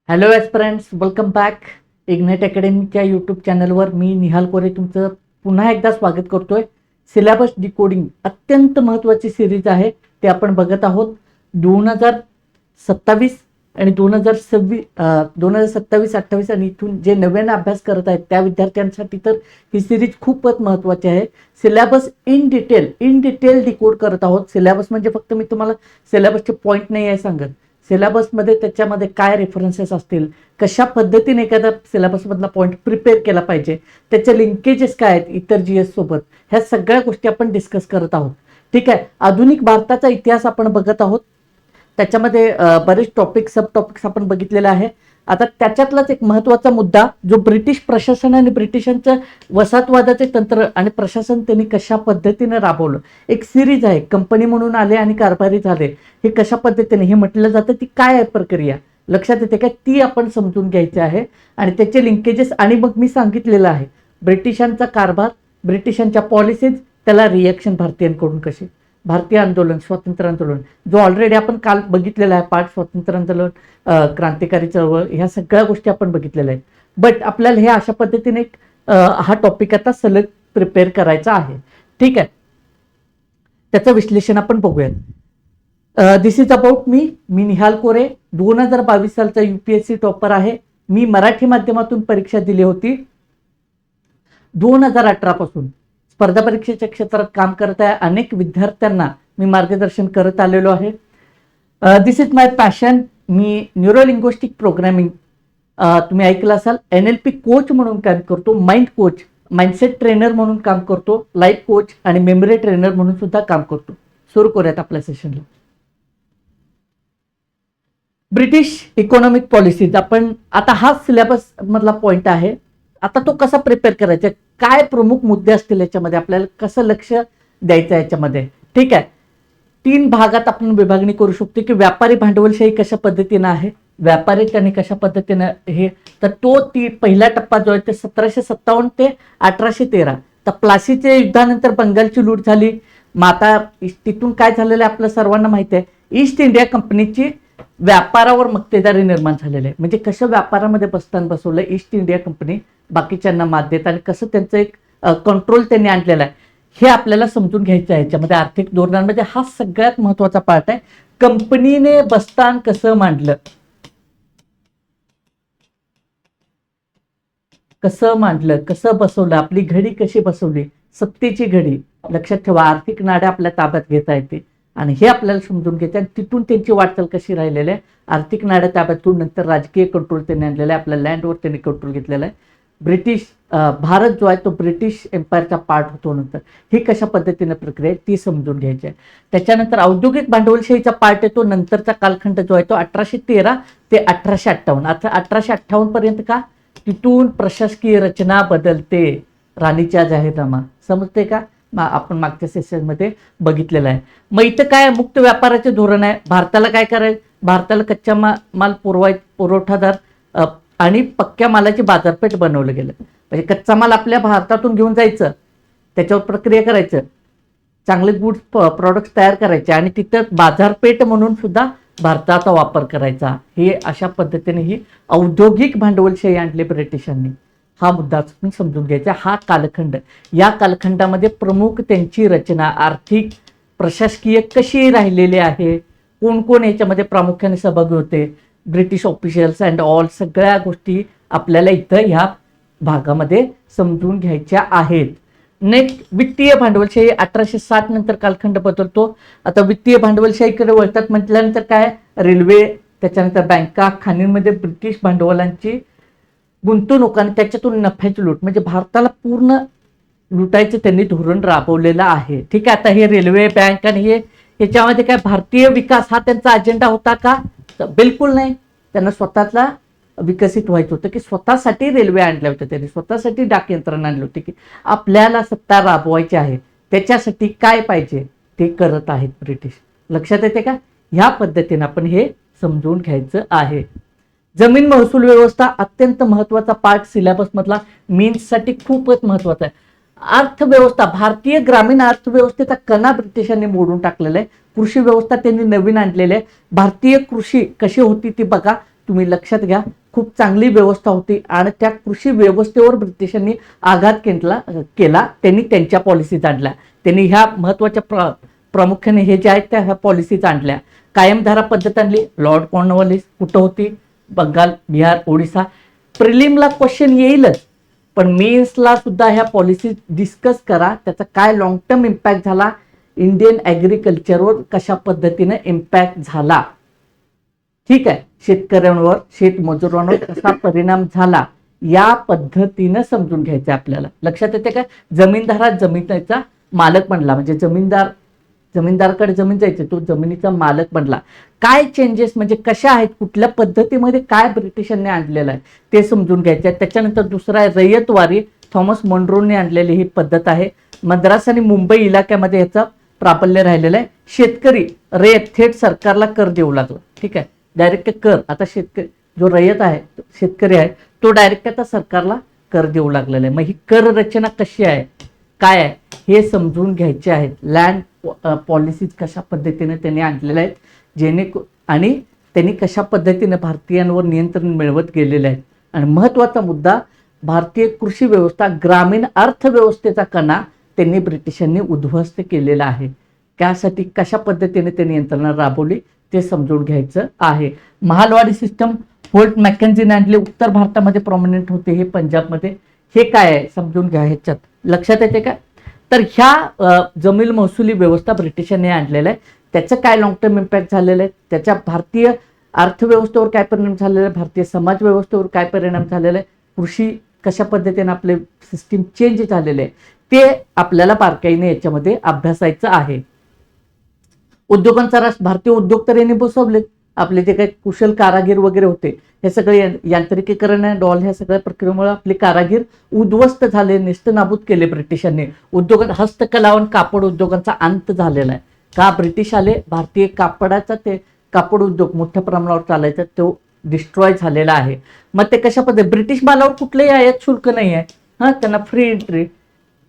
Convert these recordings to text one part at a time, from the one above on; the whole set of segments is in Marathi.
Hello aspirants, welcome back. Ignite अकॅडमीच्या यूट्यूब चॅनलवर मी निहाल कोरे तुमचं पुन्हा एकदा स्वागत करतोय. सिलेबस डिकोडिंग अत्यंत महत्त्वाची सिरीज आहे, ते आपण बघत आहोत. 2027 आणि 2027-28 आणि इथून जे नव्याने अभ्यास करत आहेत त्या विद्यार्थ्यांसाठी तर ही सिरीज खूपच महत्त्वाची आहे. सिलेबस इन डिटेल डिकोड करत आहोत. सिलेबस म्हणजे फक्त मी तुम्हाला सिलेबसचे पॉईंट नाही आहे सांगत. सिलेबसमध्ये त्याच्यामध्ये काय रेफरन्सेस असतील, कशा पद्धतीने एखादा सिलेबसमधला पॉईंट प्रिपेअर केला पाहिजे, त्याचे लिंकेजेस काय आहेत इतर GS सोबत, ह्या सगळ्या गोष्टी आपण डिस्कस करत आहोत. ठीक आहे. आधुनिक भारताचा इतिहास आपण बघत आहोत. त्याच्यामध्ये बरेच सब टॉपिक्स आपण बघितलेले आहे. आता त्याच्यातलाच एक महत्त्वाचा मुद्दा जो ब्रिटिश प्रशासन आणि ब्रिटिशांचं वसाहतवादाचे तंत्र आणि प्रशासन त्यांनी कशा पद्धतीने राबवलं, एक सिरीज आहे. कंपनी म्हणून आले आणि कारभारी झाले, हे कशा पद्धतीने हे म्हटलं जातं, ती काय आहे प्रक्रिया लक्षात येते का, ती आपण समजून घ्यायची आहे. आणि त्याचे लिंकेजेस आणि मग मी सांगितलेलं आहे ब्रिटिशांचा कारभार, ब्रिटिशांच्या पॉलिसीज, त्याला रिएक्शन भारतीयांकडून कशी, भारतीय आंदोलन, स्वातंत्र्य आंदोलन जो ऑलरेडी आपण काल बघितलेला आहे पाठ, स्वातंत्र्य आंदोलन, क्रांतिकारी चळवळ, ह्या सगळ्या गोष्टी आपण बघितलेल्या आहेत. बट आपल्याला हे अशा पद्धतीने हा टॉपिक आता सलग प्रिपेअर करायचा आहे. ठीक आहे. त्याचं विश्लेषण आपण बघूयात. दिस इज अबाउट मी निहाल कोरे. 2022 सालचा UPSC टॉपर आहे. मी मराठी माध्यमातून परीक्षा दिली होती. 2018 पासून स्पर्धा परीक्षेच्या क्षेत्रात काम करत आहे. अनेक विद्यार्थ्यांना मी मार्गदर्शन करत आलेलो आहे. This is my passion. मी न्यूरोलिंग्विस्टिक प्रोग्रामिंग तुम्ही ऐकलं असाल, NLP कोच म्हणून काम करतो, माइंड कोच, माइंडसेट ट्रेनर म्हणून काम करतो, लाईफ कोच आणि मेमरी ट्रेनर म्हणून सुद्धा काम करतो. सुरू करूयात आपल्या सेशनला. ब्रिटिश इकॉनॉमिक पॉलिसीज, आपण आता हा सिलेबस मधला पॉइंट आहे. आता तो कसा प्रिपेअर करायचा, काय प्रमुख मुद्दे असतील याच्यामध्ये, आपल्याला कसं लक्ष द्यायचं याच्यामध्ये. ठीक आहे. 3 भागात आपण विभागणी करू शकतो की व्यापारी भांडवलशाही कशा पद्धतीनं आहे, व्यापारी त्यांनी कशा पद्धतीनं हे, तर तो पहिला टप्पा जो आहे ते 1757 ते 1813. तर प्लासीच्या युद्धानंतर बंगालची लूट झाली. मग आता तिथून काय झालेलं आहे आपल्या सर्वांना माहिती आहे, ईस्ट इंडिया कंपनीची व्यापारावर मक्तेदारी निर्माण झालेली आहे. म्हणजे कसं व्यापारामध्ये बस्तान बसवलं ईस्ट इंडिया कंपनी, बाकीच्यांना मात देत, आणि कसं त्यांचं एक कंट्रोल त्यांनी आणलेलं आहे, हे आपल्याला समजून घ्यायचं आहे. याच्यामध्ये आर्थिक धोरणांमध्ये हा सगळ्यात महत्वाचा पार्ट आहे. कंपनीने बस्तान कसं मांडलं, कसं बसवलं, आपली घडी कशी बसवली, सत्तेची घडी लक्षात ठेवा. आर्थिक नाड्या आपल्या ताब्यात घेता येते आणि हे आपल्याला समजून घ्यायचं. आणि तिथून त्यांची वाटचाल कशी राहिलेली आहे, आर्थिक नाड्या ताब्यातून नंतर राजकीय कंट्रोल त्यांनी आणलेला आहे, आपल्या लँडवर त्यांनी कंट्रोल घेतलेला आहे. ब्रिटिश भारत जो आहे तो ब्रिटिश एम्पायरचा पार्ट होतो. नंतर ही कशा पद्धतीने प्रक्रिया आहे ती समजून घ्यायची आहे. त्याच्यानंतर औद्योगिक भांडवलशाहीचा पार्ट येतो. नंतरचा कालखंड जो आहे तो 1813 ते 1858. आता 1858 पर्यंत का, तिथून प्रशासकीय रचना बदलते, राणीचा जाहीरनामा, समजते का, आपण मागच्या सेशनमध्ये बघितलेलं आहे. मग इथं काय मुक्त व्यापाराचे धोरण आहे. भारताला काय करायचं, भारताला कच्चा माल पुरवठादार आणि पक्क्या मालाची बाजारपेठ बनवलं गेलं. म्हणजे कच्चा माल आपल्या भारतातून घेऊन जायचं, त्याच्यावर प्रक्रिया करायचं, चांगले गुड्स प्रॉडक्ट्स तयार करायचे आणि तिथं बाजारपेठ म्हणून सुद्धा भारताचा वापर करायचा. हे अशा पद्धतीने ही औद्योगिक भांडवलशाही आणली ब्रिटिशांनी. हा मुद्दा तुम्ही समजून घ्यायचा. हा कालखंड, या कालखंडामध्ये प्रमुख त्यांची रचना आर्थिक प्रशासकीय कशी राहिलेली आहे, कोण कोण याच्यामध्ये प्रामुख्याने सहभागी होते, ब्रिटिश ऑफिशियल्स अँड ऑल, सगळ्या गोष्टी आपल्याला इथं ह्या भागामध्ये समजून घ्यायच्या आहेत. नेक्स्ट, वित्तीय भांडवलशाही. 1860 नंतर कालखंड बदलतो. आता वित्तीय भांडवलशाहीकडे वळतात म्हटल्यानंतर काय, रेल्वे, त्याच्यानंतर बँका, खाणींमध्ये ब्रिटिश भांडवलांची गुंतवणूक आणि त्याच्यातून नफ्याची लूट, म्हणजे भारताला पूर्ण लुटायचं त्यांनी धोरण राबवलेलं आहे. ठीक आहे. आता हे रेल्वे, बँक आणि हे याच्यामध्ये काय भारतीय विकास हा त्यांचा अजेंडा होता का, बिलकुल नाही. त्यांना स्वतःला विकसित व्हायचं होतं की स्वतःसाठी रेल्वे आणल्या होत्या त्यांनी, स्वतःसाठी डाक यंत्रणा आणली होती की आपल्याला सत्ता राबवायची आहे, त्याच्यासाठी काय पाहिजे ते करत आहेत ब्रिटिश. लक्षात येते का. ह्या पद्धतीने आपण हे समजून घ्यायचं आहे. जमीन महसूल व्यवस्था अत्यंत महत्वाचा पार्ट सिलेबस मधला, मीन्ससाठी खूपच महत्वाचा आहे. अर्थव्यवस्था, भारतीय ग्रामीण अर्थव्यवस्थेचा कणा ब्रिटिशांनी मोडून टाकलेला आहे. कृषी व्यवस्था त्यांनी नवीन आणलेली आहे. भारतीय कृषी कशी होती ती बघा. तुम्ही लक्षात घ्या, खूप चांगली व्यवस्था होती आणि त्या कृषी व्यवस्थेवर ब्रिटिशांनी आघात केला. त्यांनी त्यांच्या पॉलिसीज आणल्या. त्यांनी ह्या महत्वाच्या प्रामुख्याने हे जे आहेत त्या ह्या पॉलिसीज आणल्या. कायमधारा पद्धत आणली. लॉर्ड कॉर्नवॉलिस कुठं होती? बंगाल, बिहार, ओडिसा. प्रिलिमला क्वेश्चन येईलच, पण मेन्सला सुद्धा ह्या पॉलिसी डिस्कस करा. त्याचा काय लॉंग टर्म इम्पॅक्ट झाला, इंडियन ॲग्रिकल्चरवर कशा पद्धतीने इम्पॅक्ट झाला, ठीक आहे, शेतकऱ्यांवर, शेतमजुरांवर कसा परिणाम झाला, या पद्धतीनं समजून घ्यायचं आपल्याला. लक्षात येते काय? जमीनदारा जमिनीचा मालक बनला, म्हणजे जमीनदाराकडे जमीन जायची, तो जमिनीचा मालक बनला. काय चेंजेस म्हणजे कशा आहेत, कुठल्या पद्धतीमध्ये काय ब्रिटिशांनी आणलेलं आहे ते समजून घ्यायचं आहे. त्याच्यानंतर दुसरा आहे रयतवारी. थॉमस मॉनरोने आणलेली ही पद्धत आहे. मद्रास आणि मुंबई इलाक्यामध्ये याचा प्राबल्य राहिलेलं आहे. शेतकरी रयत थेट सरकारला कर देऊ लागला, ठीक आहे, डायरेक्ट कर. आता शेतकरी जो रयत आहे, शेतकरी आहे, तो डायरेक्ट आता सरकारला कर देऊ लागलेला आहे. मग ही कर रचना कशी आहे, काय आहे, हे समजून घ्यायचे आहेत. लँड पॉलिसीज कशा पद्धतीने त्यांनी आणलेल्या आहेत, आणि त्यांनी कशा पद्धतीने भारतीयांवर नियंत्रण मिळवत गेलेले आहेत. आणि महत्वाचा मुद्दा, भारतीय कृषी व्यवस्था, ग्रामीण अर्थव्यवस्थेचा कणा त्यांनी ब्रिटिशांनी उद्ध्वस्त केलेला आहे. त्यासाठी कशा पद्धतीने त्यांनी यंत्रणा राबवली ते समजून घ्यायचं आहे. महालवाडी सिस्टम फोर्ट मॅकेन्झीने आणले. उत्तर भारतामध्ये प्रॉमिनंट होते, हे पंजाबमध्ये. हे काय आहे समजून घ्या. ह्याच्यात लक्षात येते का? तर ह्या जमीन महसुली व्यवस्था ब्रिटिशांनी आणलेल्या आहे. त्याचं काय लॉंग टर्म इम्पॅक्ट झालेलं आहे, त्याच्या भारतीय अर्थव्यवस्थेवर काय परिणाम झालेला आहे, भारतीय समाज व्यवस्थेवर काय परिणाम झालेला आहे, कृषी कशा पद्धतीने आपले सिस्टीम चेंज झालेले आहे, ते आपल्याला बारकाईने याच्यामध्ये अभ्यासायचं आहे. उद्योगांचा रास, भारतीय उद्योग तर यांनी बसवले. आपले जे काही कुशल कारागीर वगैरे होते, हे सगळे यांत्रिकीकरण आणि डॉल ह्या सगळ्या प्रक्रियेमुळे आपले कारागीर उद्ध्वस्त झाले, नेस्तनाबूत केले ब्रिटिशांनी. उद्योगात हस्तकला आणि कापड उद्योगांचा अंत झालेला आहे. का? ब्रिटिश आले, भारतीय कापडाचा ते कापड उद्योग मोठ्या प्रमाणावर चालायचा, तो डिस्ट्रॉय झालेला आहे. मग ते कशा पद्धती, ब्रिटिश मालावर कुठलंही आयात शुल्क नाही आहे, त्यांना फ्री एंट्री.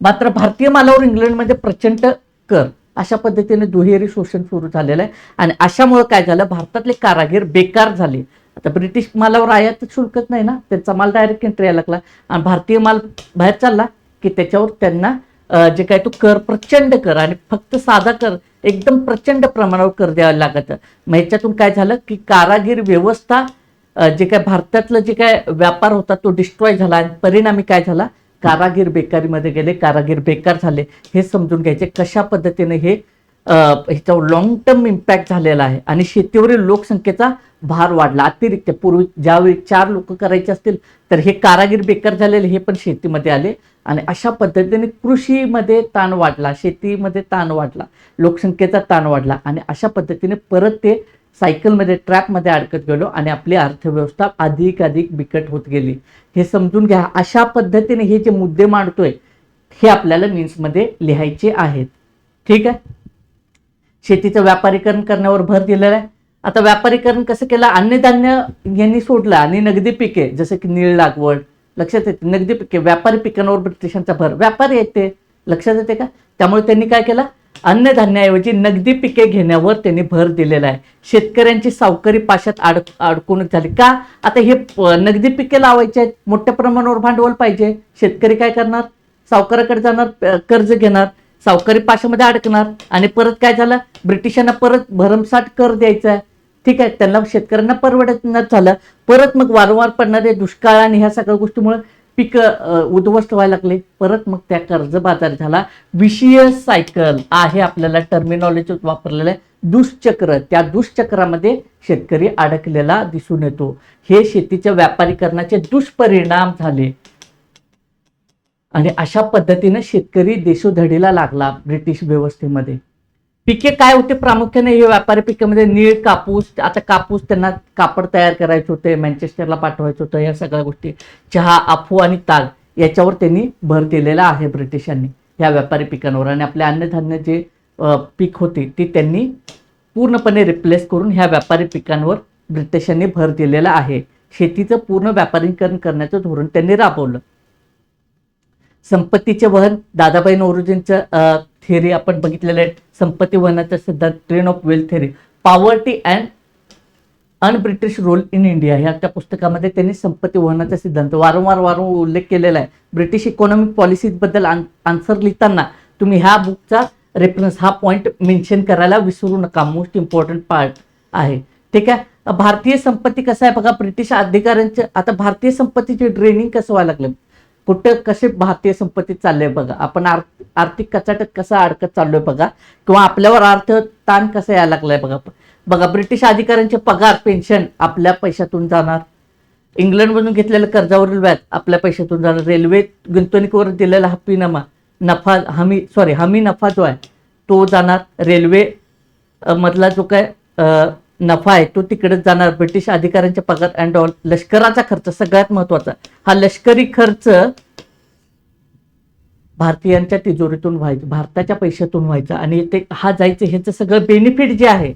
मात्र भारतीय मालावर इंग्लंडमध्ये प्रचंड कर. अशा पद्धतीने दुहेरी शोषण सुरू झालेलं आहे. आणि अशामुळे काय झालं, भारतातले कारागीर बेकार झाले. आता ब्रिटिश मालावर आयात शुल्कच नाही ना, त्यांचा माल डायरेक्ट एंट्री यायला लागला, आणि भारतीय माल बाहेर चालला की त्याच्यावर त्यांना जे काय तो कर, प्रचंड कर, आणि फक्त साधा कर, एकदम प्रचंड प्रमाणावर कर द्यायला लागत. मग ह्याच्यातून काय झालं की कारागीर व्यवस्था, जे काय भारतातलं जे काय व्यापार होता तो डिस्ट्रॉय झाला, आणि परिणामी काय झाला, कारागीर बेकारीमध्ये गेले, कारागीर बेकार झाले. हे समजून घ्यायचे कशा पद्धतीने हे ह्याच्यावर लॉंग टर्म इम्पॅक्ट झालेला आहे. आणि शेतीवरील लोकसंख्येचा भार वाढला अतिरिक्त. पूर्वी ज्यावेळी 4 लोक करायचे असतील तर हे कारागीर बेकार झालेले हे पण शेतीमध्ये आले, आणि अशा पद्धतीने कृषीमध्ये ताण वाढला, शेतीमध्ये ताण वाढला, लोकसंख्येचा ताण वाढला, आणि अशा पद्धतीने परत ते सायकलमध्ये, ट्रॅपमध्ये अडकत गेलो, आणि आपली अर्थव्यवस्था अधिक बिकट होत गेली. हे समजून घ्या. अशा पद्धतीने हे जे मुद्दे मांडतोय हे आपल्याला मीन्समध्ये लिहायचे आहेत, ठीक आहे. शेतीचं व्यापारीकरण करण्यावर भर दिलेला आहे. आता व्यापारीकरण कसं केलं, अन्नधान्य यांनी सोडलं, आणि नगदी पिके जसं की नीळ लागवड, लक्षात येते, नगदी पिके, व्यापारी पिकांवर ब्रिटिशांचा भर, व्यापारी आहेत ते, लक्षात येते का. त्यामुळे त्यांनी काय केलं, अन्नधान्याऐवजी नगदी पिके घेण्यावर त्यांनी भर दिलेला आहे. शेतकऱ्यांची सावकारी पाशात अडकवणूक झाली. का? आता हे नगदी पिके लावायचे आहेत, मोठ्या प्रमाणावर भांडवल पाहिजे, शेतकरी काय करणार, सावकाराकडे जाणार, कर्ज घेणार, सावकारी पाशामध्ये अडकणार, आणि परत काय झालं, ब्रिटिशांना परत भरमसाठ कर द्यायचा आहे, ठीक आहे, त्यांना शेतकऱ्यांना परवडणार झालं. परत मग वारंवार पडणारे दुष्काळ आणि ह्या सगळ्या गोष्टीमुळे पीक उद्ध्वस्त व्हायला लागले. परत मग त्या कर्जबाजारी झाला. विशियस सायकल आहे आपल्याला टर्मिनॉलॉजी वापरलेलं आहे, दुष्चक्र. त्या दुष्चक्रामध्ये शेतकरी अडकलेला दिसून येतो. हे शेतीच्या व्यापारीकरणाचे दुष्परिणाम झाले, आणि अशा पद्धतीने शेतकरी देशोधडीला लागला ब्रिटिश व्यवस्थेमध्ये. पिके काय होते प्रामुख्याने, हे व्यापारी पिकामध्ये नीळ, कापूस. आता कापूस त्यांना कापड तयार करायचे होते, मँचेस्टरला पाठवायचं होतं, या सगळ्या गोष्टी. चहा, अफू आणि ताग याच्यावर त्यांनी भर दिलेला आहे ब्रिटिशांनी, या व्यापारी पिकांवर. आणि आपले अन्नधान्य जे पीक होते ते त्यांनी पूर्णपणे रिप्लेस करून ह्या व्यापारी पिकांवर ब्रिटिशांनी भर दिलेला आहे. शेतीचं पूर्ण व्यापारीकरण करण्याचं धोरण त्यांनी राबवलं. संपत्तीचे वहन, दादाभाई नौरोजींचं थिअरी आपण बघितलेलं आहे. संपत्ती वहनाचा सिद्धांत, drain of wealth theory, poverty and un British rule in India ह्या त्या पुस्तकामध्ये त्यांनी संपत्ती वहनाचा सिद्धांत वारंवार उल्लेख केलेला आहे. ब्रिटिश इकॉनॉमिक पॉलिसीबद्दल आन्सर लिहिताना तुम्ही ह्या बुकचा रेफरन्स हा पॉईंट मेन्शन करायला विसरू नका. मोस्ट इम्पॉर्टंट पार्ट आहे. ठीक आहे. भारतीय संपत्ती कसं आहे बघा, ब्रिटिश अधिकाऱ्यांचे आता भारतीय संपत्तीचे ड्रेनिंग कसं व्हायला लागलं, कुठं कसे भारतीय संपत्ती चालले बघा. आपण आर्थिक कचाट्यात कसं अडकत चाललोय बघा, किंवा आपल्यावर अर्थ ताण कसं यायला लागलाय बघा. बघा ब्रिटिश अधिकाऱ्यांचे पगार पेन्शन आपल्या पैशातून जाणार, इंग्लंडमधून घेतलेलं कर्जावरील व्याज आपल्या पैशातून जाणार, रेल्वे गुंतवणुकीवर दिलेला हमी नफा जो आहे तो जाणार, रेल्वे मधला जो काय नफा आहे तो तिकडेच जाणार. ब्रिटिश अधिकाऱ्यांचे पगार अँड ऑल. लष्कराचा खर्च सगळ्यात महत्वाचा, हा लष्करी खर्च भारतीयांच्या तिजोरीतून व्हायचा, भारताच्या पैशातून व्हायचा, आणि ते हा जायचं ह्याचं सगळं बेनिफिट जे आहे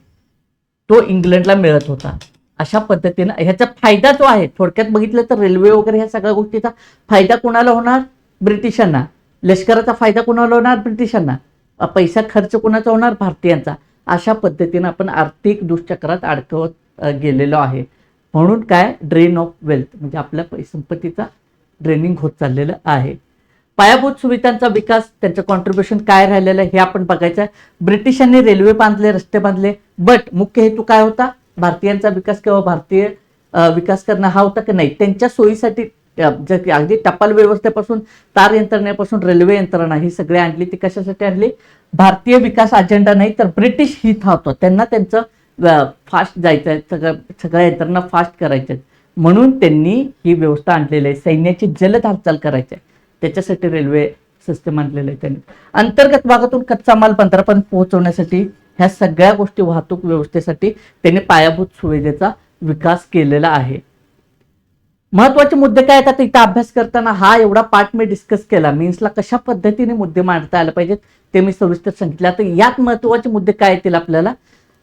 तो इंग्लंडला मिळत होता. अशा पद्धतीनं ह्याचा फायदा जो आहे थोडक्यात बघितलं तर रेल्वे वगैरे ह्या सगळ्या गोष्टीचा फायदा कोणाला होणार, ब्रिटिशांना. लष्कराचा फायदा कोणाला होणार, ब्रिटिशांना. पैसा खर्च कोणाचा होणार, भारतीयांचा. अशा पद्धतीनं आपण आर्थिक दुष्चक्रात अडकवत गेलेलो आहे. म्हणून काय, ड्रेन ऑफ वेल्थ म्हणजे आपल्या संपत्तीचा ड्रेनिंग होत चाललेलं आहे. पायाभूत सुविधांचा विकास, त्यांचं कॉन्ट्रीब्युशन काय राहिलेलं आहे हे आपण बघायचं आहे. ब्रिटिशांनी रेल्वे बांधले, रस्ते बांधले, बट मुख्य हेतू काय होता, भारतीयांचा विकास किंवा भारतीय विकास करणं हा होता की नाही. त्यांच्या सोयीसाठी अगदी टपाल व्यवस्थेपासून तार यंत्रणेपासून रेल्वे यंत्रणा ही सगळे आणली. ती कशासाठी आणली, भारतीय विकास अजेंडा नाही तर ब्रिटिश हित होतं. त्यांना त्यांचं फास्ट जायचं आहे, सगळ्या यंत्रणा फास्ट करायच्या म्हणून त्यांनी ही व्यवस्था आणलेली आहे. सैन्याची जलद हालचाल करायची आहे त्याच्यासाठी रेल्वे सिस्टम आणलेलं आहे त्यांनी. अंतर्गत भागातून कच्चा माल बंदरापर्यंत पोहोचवण्यासाठी ह्या सगळ्या गोष्टी वाहतूक व्यवस्थेसाठी त्यांनी पायाभूत सुविधेचा विकास केलेला आहे. महत्वाचे मुद्दे काय आहेत, आता इथं अभ्यास करताना हा एवढा पार्ट मी डिस्कस केला. मीन्सला कशा पद्धतीने मुद्दे मांडता आले पाहिजेत ते मी सविस्तर सांगितलं. आता यात महत्वाचे मुद्दे काय येतील आपल्याला,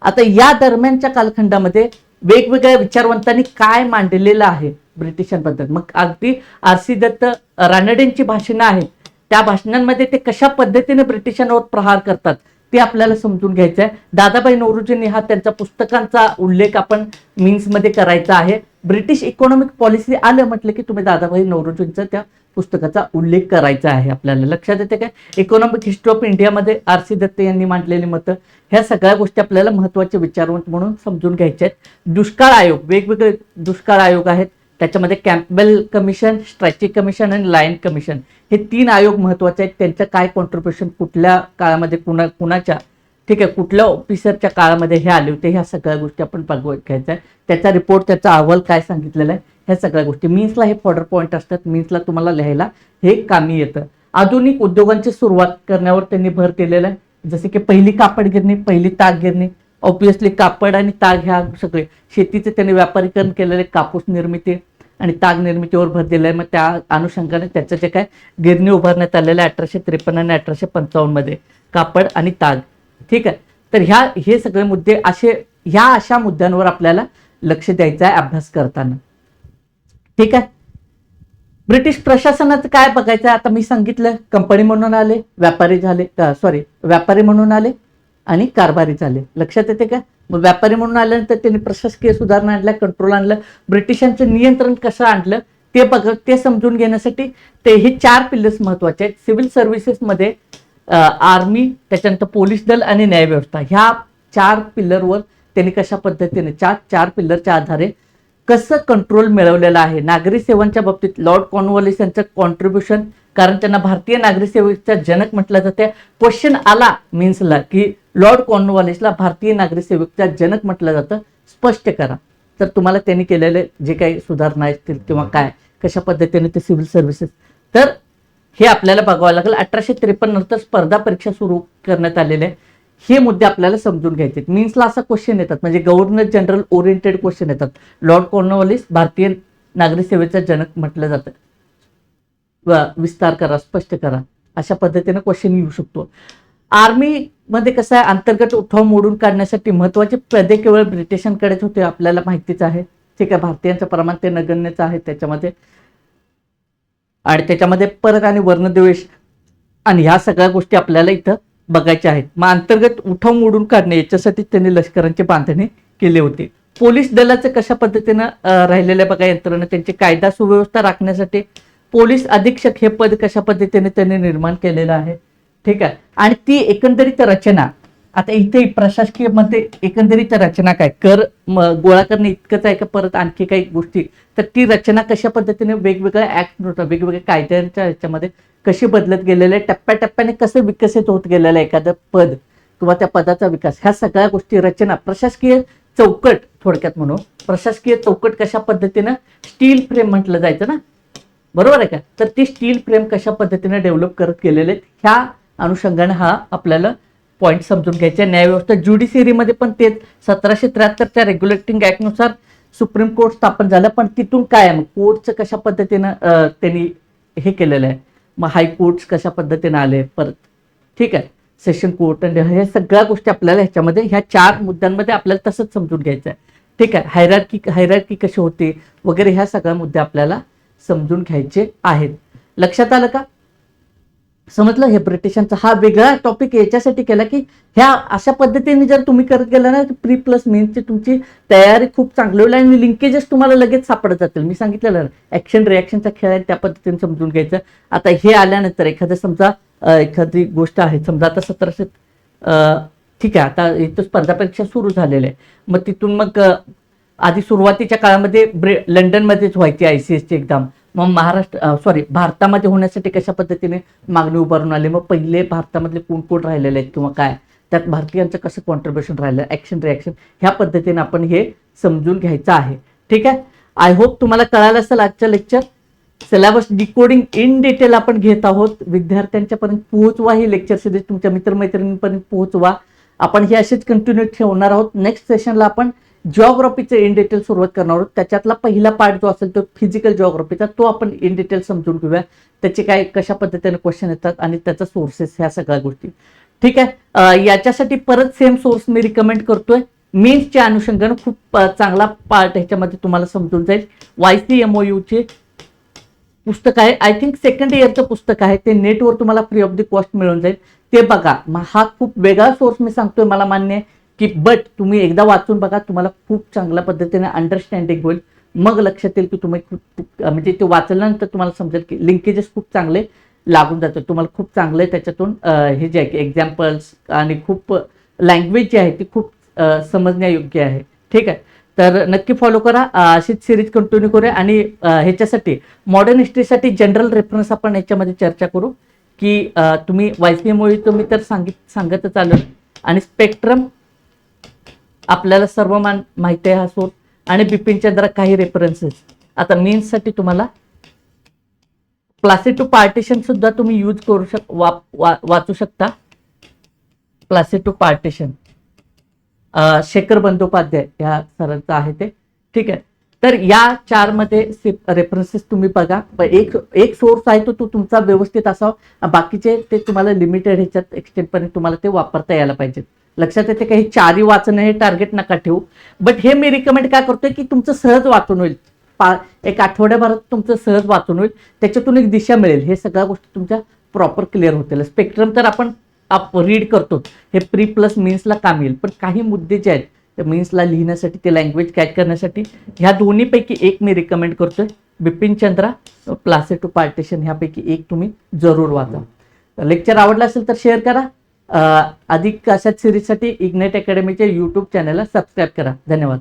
आता या दरम्यानच्या कालखंडामध्ये वेगवेगळ्या विचारवंतांनी काय मांडलेलं आहे ब्रिटिशांबद्दल. मग अगदी आर.सी. दत्त, रानडेंची भाषणं आहेत, त्या भाषणांमध्ये ते कशा पद्धतीने ब्रिटिशांवर प्रहार करतात ते आपल्याला समजून घ्यायचं आहे. दादाभाई नौरोजींनी हा त्यांच्या पुस्तकांचा उल्लेख आपण मीन्समध्ये करायचा आहे. ब्रिटिश इकॉनॉमिक पॉलिसी आलं म्हटलं की तुम्ही दादाभाई नौरोजींचा त्या पुस्तकाचा उल्लेख करायचा आहे. आपल्याला लक्षात येते काय, इकॉनॉमिक हिस्ट्री ऑफ इंडियामध्ये आर.सी. दत्त यांनी मांडलेली मतं, ह्या सगळ्या गोष्टी आपल्याला महत्वाचे विचारवंत म्हणून समजून घ्यायचे आहेत. दुष्काळ आयोग, वेगवेगळे दुष्काळ आयोग आहेत, त्याच्यामध्ये कॅम्पबेल कमिशन, स्ट्रॅची कमिशन आणि लायन कमिशन हे 3 आयोग महत्वाचे आहेत. त्यांचं काय कॉन्ट्रीब्युशन कुठल्या काळामध्ये कुणाच्या ठीक आहे कुठल्या ऑफिसरच्या काळामध्ये हे आले होते, ह्या सगळ्या गोष्टी आपण घ्यायचा आहे. त्याचा रिपोर्ट, त्याचा अहवाल काय सांगितलेला आहे, ह्या सगळ्या गोष्टी. मीन्सला हे फॉर्डर पॉईंट असतात, मीन्सला तुम्हाला लिहायला हे कामी येतं. आधुनिक उद्योगांची सुरुवात करण्यावर त्यांनी भर दिलेला आहे. जसे की पहिली कापड गिरणी, पहिली ताग गिरणी. ऑब्विसली कापड आणि ताग ह्या सगळे शेतीचे त्यांनी व्यापारीकरण केलेले, कापूस निर्मिती आणि ताग निर्मितीवर भर दिला आहे. मग त्या अनुषंगाने त्याचं जे काय गिरणी उभारण्यात आलेलं 1853 आणि 1855 मध्ये कापड आणि ताग. ठीक आहे. तर हे सगळे मुद्दे अशा मुद्द्यांवर आपल्याला लक्ष द्यायचं आहे अभ्यास करताना. ठीक आहे. ब्रिटिश प्रशासनाचं काय बघायचं आहे, आता मी सांगितलं कंपनी म्हणून आले, व्यापारी म्हणून आले आणि कारभारी झाले. लक्षात येते का, मग व्यापारी म्हणून आल्यानंतर त्यांनी प्रशासकीय सुधारणा आणल्या, कंट्रोल आणलं, ब्रिटिशांचं नियंत्रण कसं आणलं ते समजून घेण्यासाठी हे 4 पिलर्स महत्वाचे आहेत. सिव्हिल सर्व्हिसेसमध्ये आर्मी, त्याच्यानंतर पोलीस दल आणि न्यायव्यवस्था, ह्या 4 पिलरवर त्यांनी कशा पद्धतीने 4 पिलरच्या आधारे कसं कंट्रोल मिळवलेलं आहे. नागरी सेवांच्या बाबतीत लॉर्ड कॉर्नवॉलिस यांचं कॉन्ट्रीब्युशन, कारण त्यांना भारतीय नागरी सेवेचा जनक म्हटलं जाते. क्वेश्चन आला मीन्सला की लॉर्ड कॉर्नवॉलिसला भारतीय नागरी सेवेचा जनक म्हटलं जातं, स्पष्ट करा. तर तुम्हाला त्यांनी केलेले जे काही सुधारणा असतील किंवा काय कशा पद्धतीने ते सिव्हिल सर्व्हिसेस, तर हे आपल्याला बघावं लागेल. 1853 नंतर स्पर्धा परीक्षा सुरू करण्यात आलेल्या आहे. हे मुद्दे आपल्याला समजून घ्यायचे. मीन्सला असा क्वेश्चन येतात, म्हणजे गव्हर्नर जनरल ओरिएंटेड क्वेश्चन येतात. लॉर्ड कॉर्नवॉलिस भारतीय नागरी सेवेचा जनक म्हटलं जातं, विस्तार करा, स्पष्ट करा, अशा पद्धतीने क्वेश्चन येऊ शकतो. आर्मी मध्ये कसं आहे, अंतर्गत उठाव मोडून काढण्यासाठी महत्वाचे पदे केवळ ब्रिटिशांकडेच होते, आपल्याला माहितीच आहे. ठीक आहे. भारतीयांचं प्रमाण ते नगण्यच आहे त्याच्यामध्ये. आणि त्याच्यामध्ये परत आणि वर्णद्वेष आणि ह्या सगळ्या गोष्टी आपल्याला इथं बघायच्या आहेत. मग अंतर्गत उठाव मोडून काढणे याच्यासाठी त्यांनी लष्करांची बांधणी केली होती. पोलीस दलाचं कशा पद्धतीनं राहिलेल्या बघा यंत्रणा, त्यांची कायदा सुव्यवस्था राखण्यासाठी पोलीस अधीक्षक हे पद कशा पद्धतीने त्यांनी निर्माण केलेलं आहे. ठीक आहे. आणि ती एकंदरीत रचना, आता इथे प्रशासकीय मध्ये एकंदरीत रचना काय, कर गोळा करणे इतकंच आहे का परत आणखी काही गोष्टी, तर ती रचना कशा पद्धतीने वेगवेगळ्या ऍक्ट वेगवेगळ्या कायद्यांच्या ह्याच्यामध्ये कशी बदलत गेलेलं आहे, टप्प्याटप्प्याने कसं विकसित होत गेलेलं आहे एखादं पद किंवा त्या पदाचा विकास, ह्या सगळ्या गोष्टी रचना, प्रशासकीय चौकट, थोडक्यात म्हणून प्रशासकीय चौकट कशा पद्धतीनं स्टील फ्रेम म्हटलं जायचं ना, बरोबर आहे का, तर ती स्टील फ्रेम कशा पद्धतीने डेव्हलप करत गेलेले, ह्या अनुषंगाने हा आपल्याला पॉईंट समजून घ्यायचा. न्यायव्यवस्था ज्युडिशियरीमध्ये पण तेच 1773च्या रेग्युलेटिंग ऍक्टनुसार सुप्रीम कोर्ट स्थापन झालं, पण तिथून काय आहे, मग कोर्टचं कशा पद्धतीनं त्यांनी हे केलेलं आहे, मग हायकोर्ट्स कशा पद्धतीने आले परत, ठीक आहे, सेशन कोर्ट, आणि हे सगळ्या गोष्टी आपल्याला ह्याच्यामध्ये ह्या 4 मुद्द्यांमध्ये आपल्याला तसंच समजून घ्यायचं आहे. ठीक आहे. हायरार्की कशी होती वगैरे, ह्या सगळ्या मुद्दे आपल्याला समजून घ्यायचे आहेत. लक्षात आलं का? समजलं? हे ब्रिटिशांचा हा वेगळा टॉपिक याच्यासाठी केला की ह्या अशा पद्धतीने जर तुम्ही करत गेला ना, प्री प्लस मेन्सची तुमची तयारी खूप चांगली होईल आणि लिंकेजेस तुम्हाला लगेच सापडत जातील. मी सांगितलेलं ना, ऍक्शन रिॲक्शनचा खेळ आहे, त्या पद्धतीने समजून घ्यायचं. आता हे आल्यानंतर एखादं समजा एखादी गोष्ट आहे, समजा आता 1700, ठीक आहे, आता इथं स्पर्धा परीक्षा सुरू झालेल्या आहे, मग तिथून मग आधी सुरुवातीच्या काळामध्ये लंडनमध्येच व्हायची ICSची एक्झाम, मग भारतामध्ये होण्यासाठी कशा पद्धतीने मागणी उभारून आली, मग पहिले भारतामधले कोण कोण राहिलेले आहेत किंवा काय, त्यात भारतीयांचं कसं कॉन्ट्रीब्युशन राहिलं, ऍक्शन रिॲक्शन, ह्या पद्धतीने आपण हे समजून घ्यायचं आहे. ठीक आहे. आय होप तुम्हाला कळालं असेल. आजच्या lecture syllabus decoding in detail आपण घेत आहोत. विद्यार्थ्यांच्यापर्यंत पोहोचवा, ही लेक्चर सिरीज तुमच्या मित्रमैत्रिणींपर्यंत पोहोचवा. आपण हे असेच कंटिन्यू ठेवणार आहोत. नेक्स्ट सेशनला आपण जिओग्राफीचं इन डिटेल सुरुवात करणार आहोत. त्याच्यातला पहिला पार्ट जो असेल तो फिजिकल जिओग्राफीचा, तो आपण इन डिटेल समजून घेऊया. त्याचे काय कशा पद्धतीने क्वेश्चन येतात आणि त्याचा सोर्सेस, ह्या सगळ्या गोष्टी. ठीक आहे. याच्यासाठी परत सेम सोर्स मी रिकमेंड करतोय. मेन्सच्या अनुषंगाने खूप चांगला पार्ट ह्याच्यामध्ये तुम्हाला समजून जाईल. YCMOU चे पुस्तक आहे, आय थिंक 2nd इयरचं पुस्तक आहे, ते नेटवर तुम्हाला फ्री ऑफ द कॉस्ट मिळून जाईल, ते बघा. हा खूप वेगळा सोर्स मी सांगतोय, मला मान्य आहे की, बट तुम्ही एकदा वाचून बघा, तुम्हाला खूप चांगल्या पद्धतीने अंडरस्टँडिंग होईल. मग लक्षात येईल की तुम्ही म्हणजे ते वाचल्यानंतर तुम्हाला समजेल की लिंकेजेस खूप चांगले लागून जातात, तुम्हाला खूप चांगले त्याच्यातून हे जे आहे की एक्झाम्पल्स आणि खूप लँग्वेज जी आहे ती खूप समजण्यायोग्य आहे. ठीक आहे. तर नक्की फॉलो करा. अशीच सिरीज कंटिन्यू करूया. आणि ह्याच्यासाठी मॉडर्न हिस्ट्रीसाठी जनरल रेफरन्स आपण याच्यामध्ये चर्चा करू की तुम्ही YCMOU तुम्ही तर सांगतच आलो, आणि स्पेक्ट्रम आपल्याला सर्व माहिती आहे हा सोर्स, आणि बिपिनचंद्र काही रेफरन्सेस. आता मेन्ससाठी तुम्हाला प्लासिटो पार्टिशन सुद्धा तुम्ही यूज करू वाचू शकता. प्लासिटो पार्टिशन शेखर बंदोपाध्याय ह्या सरांचं आहे ते. ठीक आहे. तर या 4 मध्ये रेफरन्सेस तुम्ही बघा. एक सोर्स आहे तो तुमचा व्यवस्थित असावा, बाकीचे ते तुम्हाला लिमिटेड ह्याच्यात एक्सटेंडपर्यंत तुम्हाला ते वापरता यायला पाहिजे. लक्षात येते काही 4ही वाचणं हे टार्गेट नका ठेवू, बट हे मी रिकमेंड काय करतोय की तुमचं सहज वाचून होईल, एक आठवड्याभरात तुमचं सहज वाचून होईल, त्याच्यातून एक दिशा मिळेल, हे सगळ्या गोष्टी तुमच्या प्रॉपर क्लिअर होतील. स्पेक्ट्रम तर आपण रीड करतो, हे प्री प्लस मेन्सला काम येईल, पण काही मुद्दे जे आहेत ते मेन्सला लिहिण्यासाठी, ते लँग्वेज कॅच करण्यासाठी, ह्या दोन्हीपैकी एक मी रिकमेंड करतोय. बिपिनचंद्रा, प्लासिटो पार्टिशन, ह्यापैकी एक तुम्ही जरूर वाचा. लेक्चर आवडला असेल तर शेअर करा. अधिक अशाच सिरीजसाठी इग्नाइट अकॅडमीच्या YouTube चॅनलला सबस्क्राईब करा. धन्यवाद.